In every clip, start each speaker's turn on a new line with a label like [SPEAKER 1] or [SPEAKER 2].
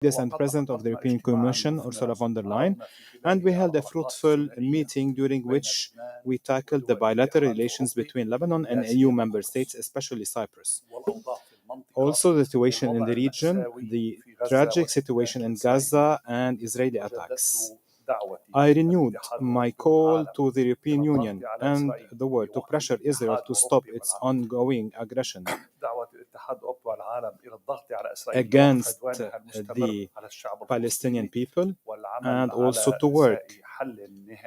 [SPEAKER 1] and President of the European Commission, Ursula von der Leyen, and we held a fruitful meeting during which we tackled the bilateral relations between Lebanon and EU member states, especially Cyprus. Also, the situation in the region, the tragic situation in Gaza, and Israeli attacks. I renewed my call to the European Union and the world to pressure Israel to stop its ongoing aggression against the Palestinian people, and also to work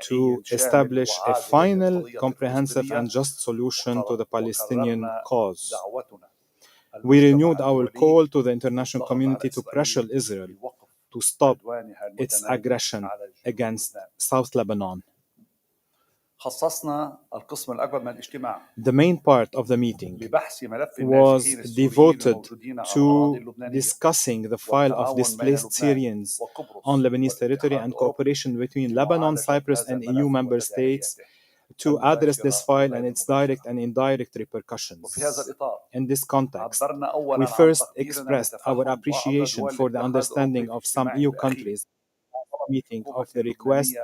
[SPEAKER 1] to establish a final, comprehensive and just solution to the Palestinian cause. We renewed our call to the international community to pressure Israel to stop its aggression against South Lebanon. The main part of the meeting was devoted to discussing the file of displaced Syrians on Lebanese territory and cooperation between Lebanon, Cyprus, and EU member states to address this file and its direct and indirect repercussions. In this context, we first expressed our appreciation for the understanding of some EU countries meeting of the request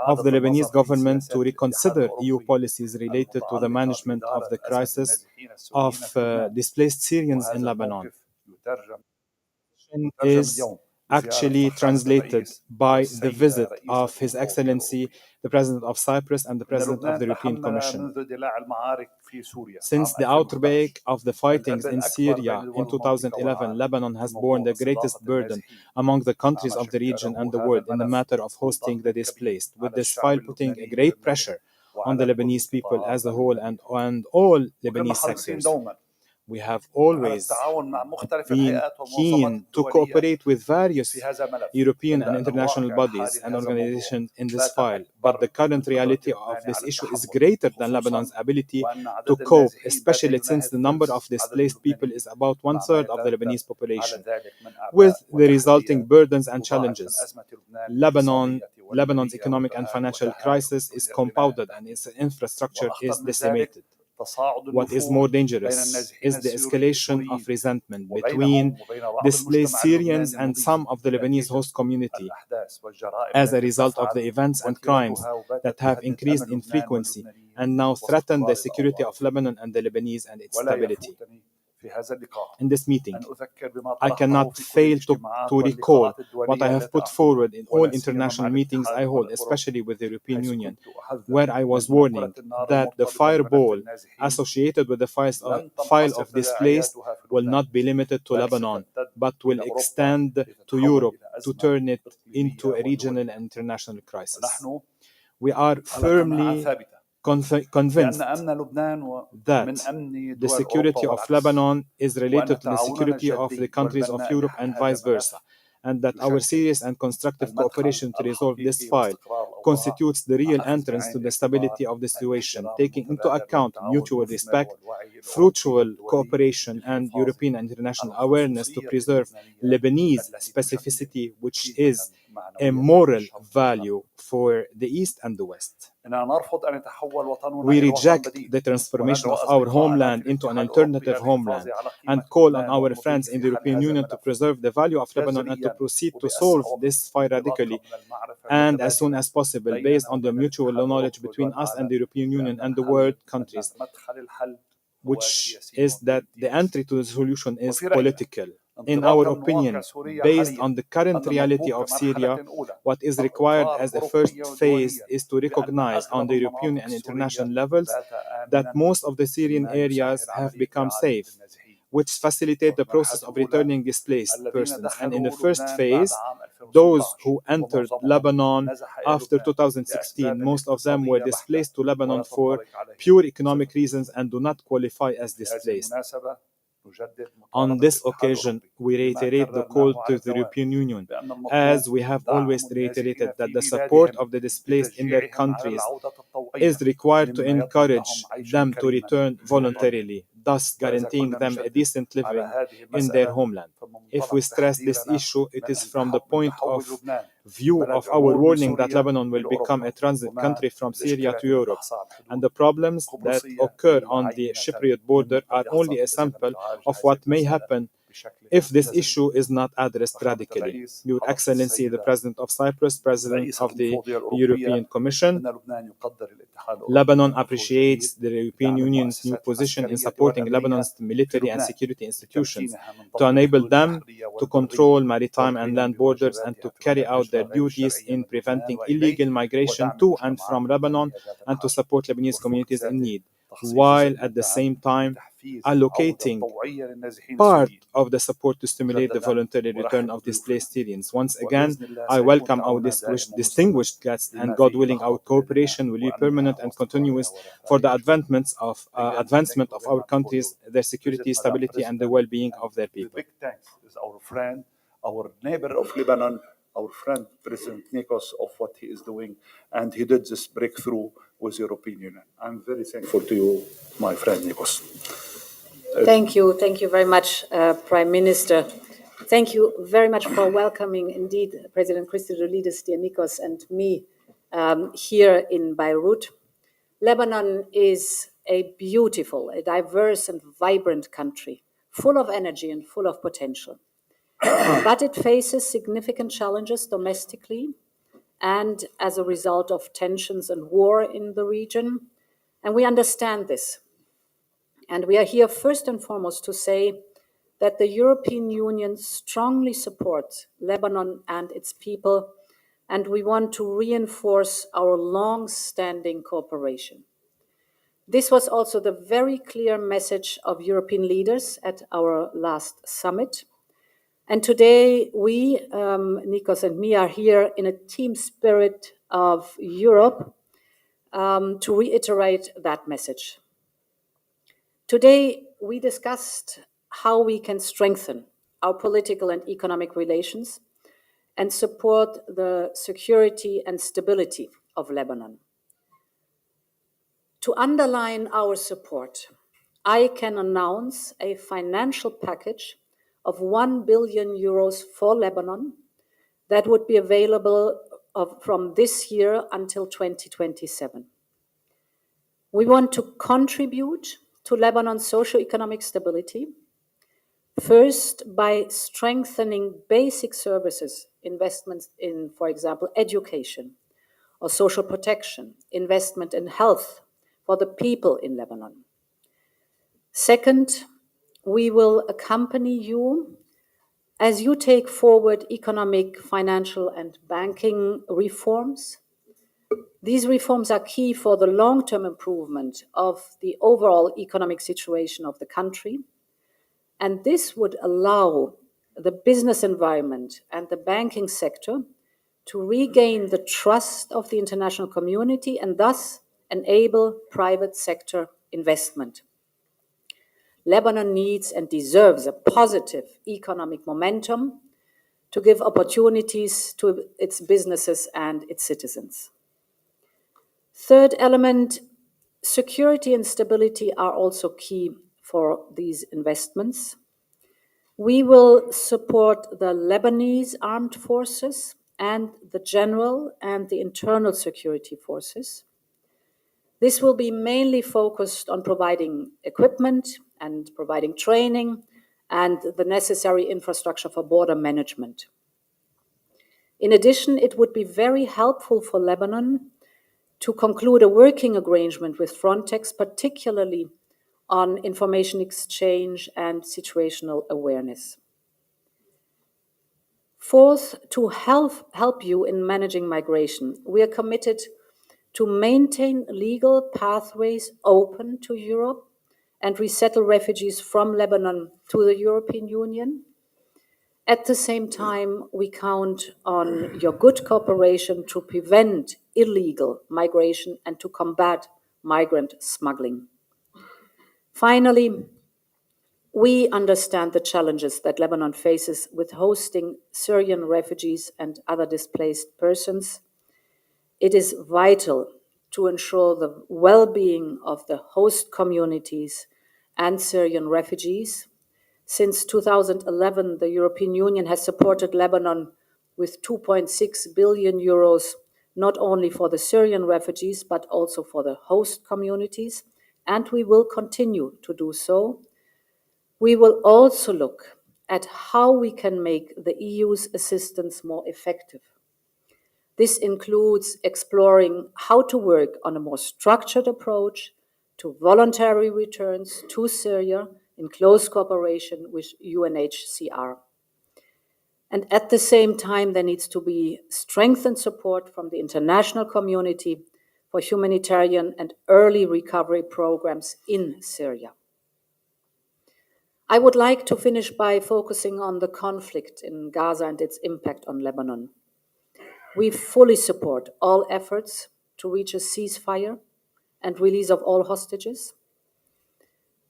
[SPEAKER 1] of the Lebanese government to reconsider EU policies related to the management of the crisis of displaced Syrians in Lebanon. Is actually translated by the visit of His Excellency, the President of Cyprus and the President of the European Commission. Since the outbreak of the fightings in Syria in 2011, Lebanon has borne the greatest burden among the countries of the region and the world in the matter of hosting the displaced, with this file putting a great pressure on the Lebanese people as a whole and all Lebanese sectors. We have always been keen to cooperate with various European and international bodies and organizations in this file, but the current reality of this issue is greater than Lebanon's ability to cope, especially since the number of displaced people is about 1/3 of the Lebanese population. With the resulting burdens and challenges, Lebanon's economic and financial crisis is compounded and its infrastructure is decimated. What is more dangerous is the escalation of resentment between displaced Syrians and some of the Lebanese host community as a result of the events and crimes that have increased in frequency and now threaten the security of Lebanon and the Lebanese and its stability. In this meeting, I cannot fail to recall what I have put forward in all international meetings I hold, especially with the European Union, where I was warning that the fireball associated with the file of displaced will not be limited to Lebanon, but will extend to Europe to turn it into a regional and international crisis. We are firmly convinced that the security of Lebanon is related to the security of the countries of Europe and vice versa, and that our serious and constructive cooperation to resolve this file constitutes the real entrance to the stability of the situation, taking into account mutual respect, fruitful cooperation, and European and international awareness to preserve Lebanese specificity, which is a moral value for the East and the West. We reject the transformation of our homeland into an alternative homeland and call on our friends in the European Union to preserve the value of Lebanon and to proceed to solve this file radically and as soon as possible, based on the mutual knowledge between us and the European Union and the world countries, which is that the entry to the solution is political. In our opinion, based on the current reality of Syria, what is required as a first phase is to recognize on the European and international levels that most of the Syrian areas have become safe, which facilitate the process of returning displaced persons. And in the first phase, those who entered Lebanon after 2016, most of them were displaced to Lebanon for pure economic reasons and do not qualify as displaced. On this occasion, we reiterate the call to the European Union, as we have always reiterated that the support of the displaced in their countries is required to encourage them to return voluntarily, thus guaranteeing them a decent living in their homeland. If we stress this issue, it is from the point of view of our warning that Lebanon will become a transit country from Syria to Europe, and the problems that occur on the Cypriot border are only a sample of what may happen if this issue is not addressed radically. Your Excellency, the President of Cyprus, President of the European Commission, Lebanon appreciates the European Union's new position in supporting Lebanon's military and security institutions to enable them to control maritime and land borders and to carry out their duties in preventing illegal migration to and from Lebanon and to support Lebanese communities in need, while at the same time allocating part of the support to stimulate the voluntary return of displaced Syrians. Once again, I welcome our distinguished guests, and God willing, our cooperation will be permanent and continuous for the advancement of our countries, their security, stability, and the well-being of their people.
[SPEAKER 2] Big thanks is our friend, our neighbor of Lebanon, our friend President Nikos, of what he is doing, and he did this breakthrough with the European Union. I'm very thankful to you, my friend Nikos.
[SPEAKER 3] Thank you very much, Prime Minister. Thank you very much for welcoming, indeed, President Christodoulidis, dear Nikos, and me here in Beirut. Lebanon is a beautiful, a diverse and vibrant country, full of energy and full of potential. But it faces significant challenges domestically and as a result of tensions and war in the region. And we understand this. And we are here first and foremost to say that the European Union strongly supports Lebanon and its people, and we want to reinforce our long-standing cooperation. This was also the very clear message of European leaders at our last summit. And today we, Nikos and me, are here in a team spirit of Europe to reiterate that message. Today, we discussed how we can strengthen our political and economic relations and support the security and stability of Lebanon. To underline our support, I can announce a financial package of 1 billion euros for Lebanon that would be available from this year until 2027. We want to contribute to Lebanon's socio-economic stability, first by strengthening basic services, investments in, for example, education or social protection, investment in health for the people in Lebanon. Second, we will accompany you as you take forward economic, financial, and banking reforms. These reforms are key for the long-term improvement of the overall economic situation of the country, and this would allow the business environment and the banking sector to regain the trust of the international community and thus enable private sector investment. Lebanon needs and deserves a positive economic momentum to give opportunities to its businesses and its citizens. Third element, security and stability are also key for these investments. We will support the Lebanese armed forces and the general and the internal security forces. This will be mainly focused on providing equipment and providing training and the necessary infrastructure for border management. In addition, it would be very helpful for Lebanon to conclude a working arrangement with Frontex, particularly on information exchange and situational awareness. Fourth, to help you in managing migration, we are committed to maintain legal pathways open to Europe and resettle refugees from Lebanon to the European Union. At the same time, we count on your good cooperation to prevent illegal migration and to combat migrant smuggling. Finally, we understand the challenges that Lebanon faces with hosting Syrian refugees and other displaced persons. It is vital to ensure the well-being of the host communities and Syrian refugees. Since 2011, the European Union has supported Lebanon with 2.6 billion euros, not only for the Syrian refugees, but also for the host communities, and we will continue to do so. We will also look at how we can make the EU's assistance more effective. This includes exploring how to work on a more structured approach to voluntary returns to Syria in close cooperation with UNHCR. And at the same time, there needs to be strengthened support from the international community for humanitarian and early recovery programs in Syria. I would like to finish by focusing on the conflict in Gaza and its impact on Lebanon. We fully support all efforts to reach a ceasefire and release of all hostages.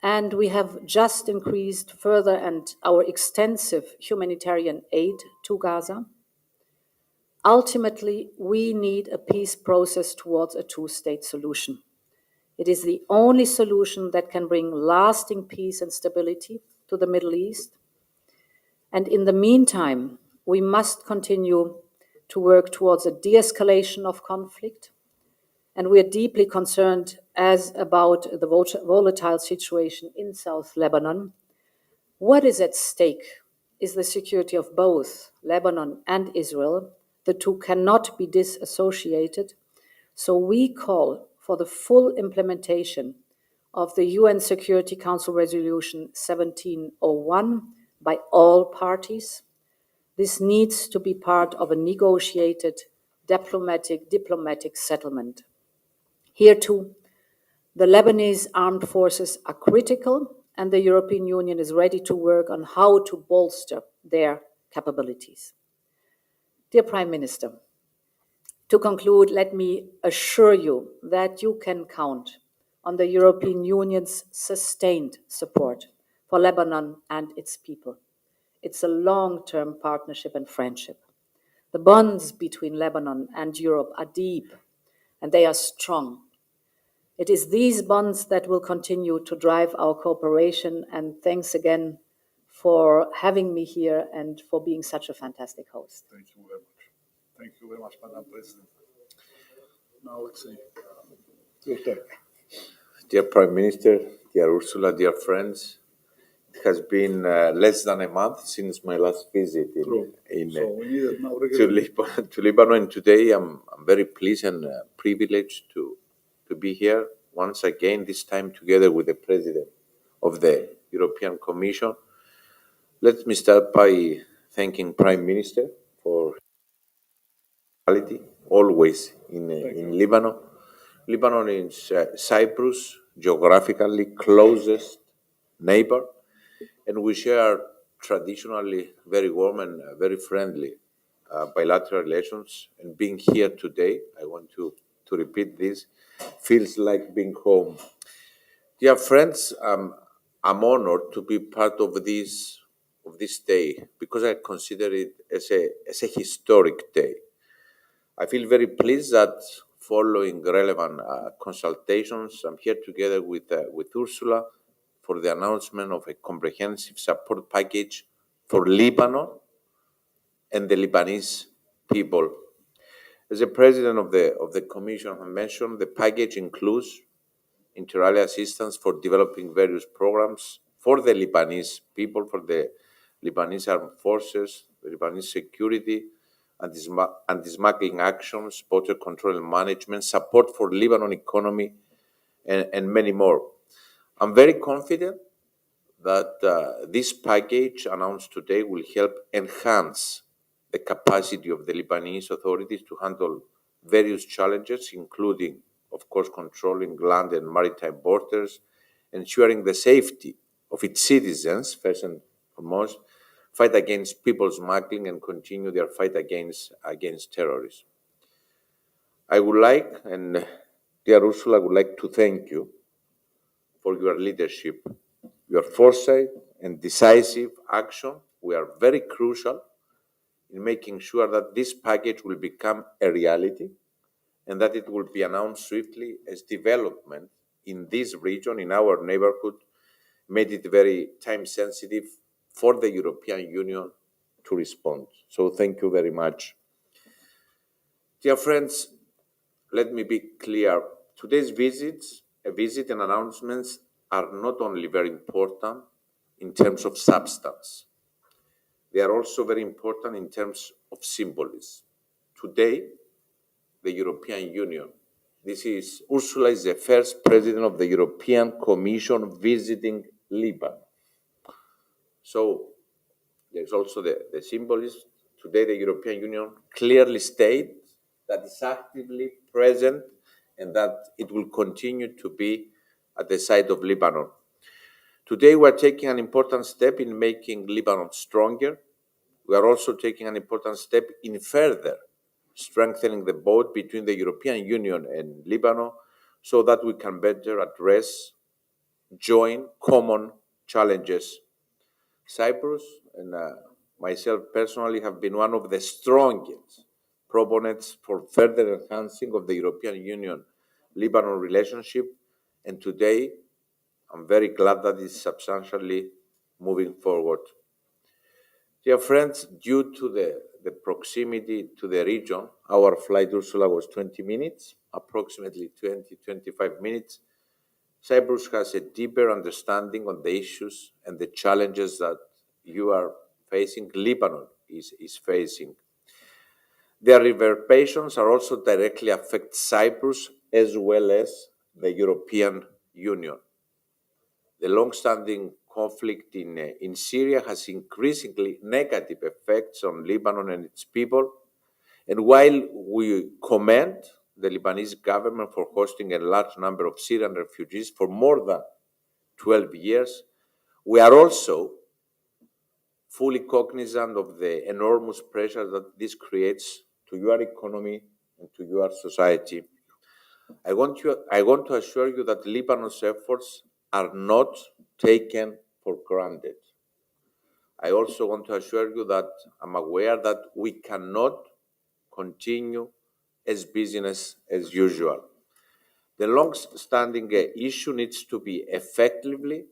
[SPEAKER 3] And we have just increased further and our extensive humanitarian aid to Gaza. Ultimately, we need a peace process towards a two-state solution. It is the only solution that can bring lasting peace and stability to the Middle East. And in the meantime, we must continue to work towards a de-escalation of conflict. And we are deeply concerned about the volatile situation in South Lebanon. What is at stake is the security of both Lebanon and Israel. The two cannot be disassociated. So we call for the full implementation of the UN Security Council Resolution 1701 by all parties. This needs to be part of a negotiated diplomatic settlement. Here too, the Lebanese armed forces are critical, and the European Union is ready to work on how to bolster their capabilities. Dear Prime Minister, to conclude, let me assure you that you can count on the European Union's sustained support for Lebanon and its people. It's a long-term partnership and friendship. The bonds between Lebanon and Europe are deep, and they are strong. It is these bonds that will continue to drive our cooperation, and thanks again for having me here and for being such a fantastic host.
[SPEAKER 2] Thank you very much. Thank you very much, Madam President. Now let's see. Your turn.
[SPEAKER 4] Dear Prime Minister, dear Ursula, dear friends, it has been less than a month since my last visit to Lebanon, and today I'm very pleased and privileged to be here once again, this time together with the President of the European Commission. Let me start by thanking Prime Minister for his always in Lebanon. Lebanon is Cyprus' geographically closest neighbor, and we share traditionally very warm and very friendly bilateral relations. And being here today, I want to repeat this, feels like being home. Dear friends, I'm honored to be part of this day because I consider it as a historic day. I feel very pleased that following relevant consultations, I'm here together with Ursula for the announcement of a comprehensive support package for Lebanon and the Lebanese people. As the President of the Commission I mentioned, the package includes inter alia assistance for developing various programs for the Lebanese people, for the Lebanese armed forces, the Lebanese security, anti-smuggling actions, border control and management, support for Lebanon economy, and many more. I'm very confident that this package announced today will help enhance the capacity of the Lebanese authorities to handle various challenges, including, of course, controlling land and maritime borders, ensuring the safety of its citizens, first and foremost, fight against people smuggling, and continue their fight against terrorism. I would like, and dear Ursula, I would like to thank you for your leadership, your foresight and decisive action. We are very crucial in making sure that this package will become a reality and that it will be announced swiftly as development in this region, in our neighborhood, made it very time sensitive for the European Union to respond. So thank you very much. Dear friends, let me be clear. Today's visit and announcements are not only very important in terms of substance, they are also very important in terms of symbolism. Today, the European Union, Ursula is the first president of the European Commission visiting Lebanon. So there's also the symbolism. Today, the European Union clearly states that it's actively present and that it will continue to be at the side of Lebanon. Today, we are taking an important step in making Lebanon stronger. We are also taking an important step in further strengthening the bond between the European Union and Lebanon so that we can better address joint common challenges. Cyprus and myself personally have been one of the strongest proponents for further enhancing of the European Union-Lebanon relationship, and today I'm very glad that it's substantially moving forward. Dear friends, due to the proximity to the region, our flight, Ursula, was 20 minutes, approximately 20-25 minutes. Cyprus has a deeper understanding on the issues and the challenges that you are facing, Lebanon is facing. Their reverberations are also directly affect Cyprus as well as the European Union. The long-standing conflict in Syria has increasingly negative effects on Lebanon and its people. And while we commend the Lebanese government for hosting a large number of Syrian refugees for more than 12 years, we are also fully cognizant of the enormous pressure that this creates to your economy and to your society. I want to assure you that Lebanon's efforts are not taken for granted. I also want to assure you that I'm aware that we cannot continue as business as usual. The long-standing issue needs to be effectively,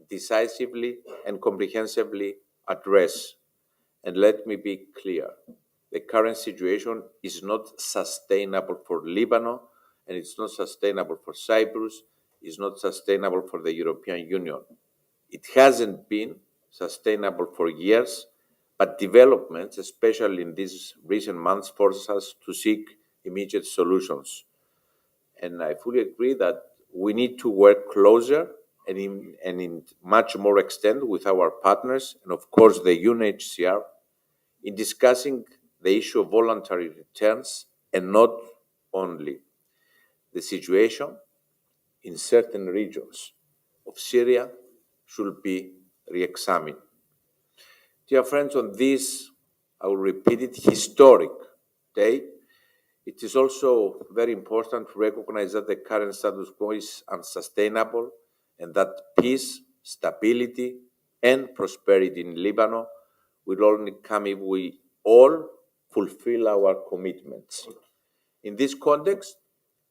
[SPEAKER 4] decisively, and comprehensively addressed. And let me be clear, the current situation is not sustainable for Lebanon, and it's not sustainable for Cyprus, it's not sustainable for the European Union. It hasn't been sustainable for years, but developments, especially in these recent months, force us to seek immediate solutions. And I fully agree that we need to work closer and in much more extent with our partners, and of course the UNHCR, in discussing the issue of voluntary returns, and not only. The situation in certain regions of Syria should be re-examined. Dear friends, on this, I will repeat it, historic day, it is also very important to recognize that the current status quo is unsustainable and that peace, stability, and prosperity in Lebanon will only come if we all fulfill our commitments. In this context,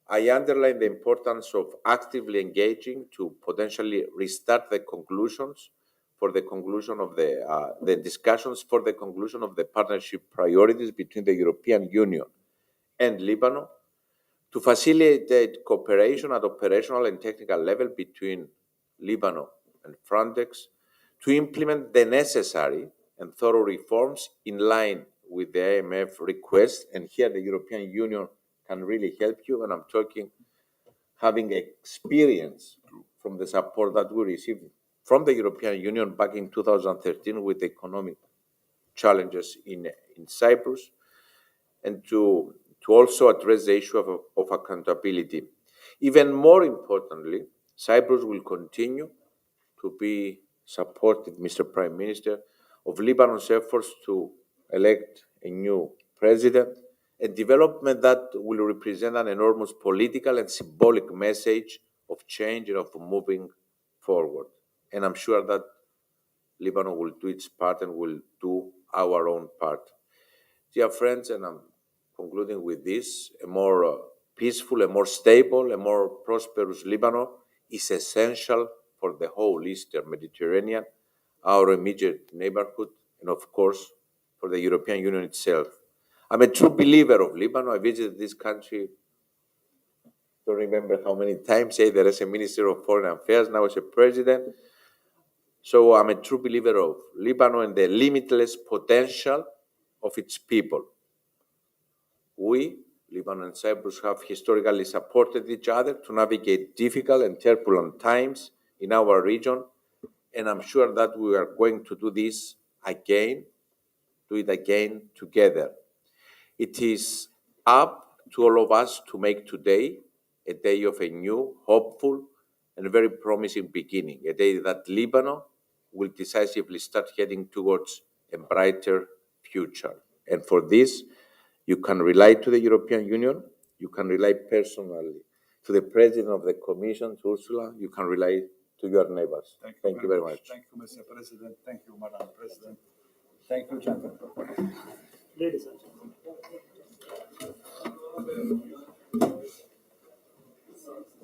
[SPEAKER 4] I underline the importance of actively engaging to potentially restart the conclusions for the conclusion of the discussions for the conclusion of the partnership priorities between the European Union and Lebanon, to facilitate cooperation at operational and technical level between Lebanon and Frontex, to implement the necessary and thorough reforms in line with the IMF request. And here the European Union can really help you. And I'm talking having experience from the support that we received from the European Union back in 2013 with the economic challenges in Cyprus, and to also address the issue of accountability. Even more importantly, Cyprus will continue to be supportive, Mr. Prime Minister, of Lebanon's efforts to elect a new president, a development that will represent an enormous political and symbolic message of change and of moving forward. And I'm sure that Lebanon will do its part and will do our own part. Dear friends, and I'm concluding with this, a more peaceful, a more stable, a more prosperous Lebanon is essential for the whole Eastern Mediterranean, our immediate neighborhood, and of course, for the European Union itself. I'm a true believer of Lebanon. I visited this country, don't remember how many times, either as a Minister of Foreign Affairs, now as a President. So I'm a true believer of Lebanon and the limitless potential of its people. We, Lebanon and Cyprus, have historically supported each other to navigate difficult and turbulent times in our region, and I'm sure that we are going to do this again, do it again together. It is up to all of us to make today a day of a new, hopeful, and very promising beginning, a day that Lebanon will decisively start heading towards a brighter future. And for this, you can rely to the European Union, you can rely personally to the President of the Commission, to Ursula, you can rely to your neighbors. Thank you very much.
[SPEAKER 2] Thank you, Mr. President. Thank you, Madam President. Thank you, gentlemen.
[SPEAKER 5] Ladies and gentlemen.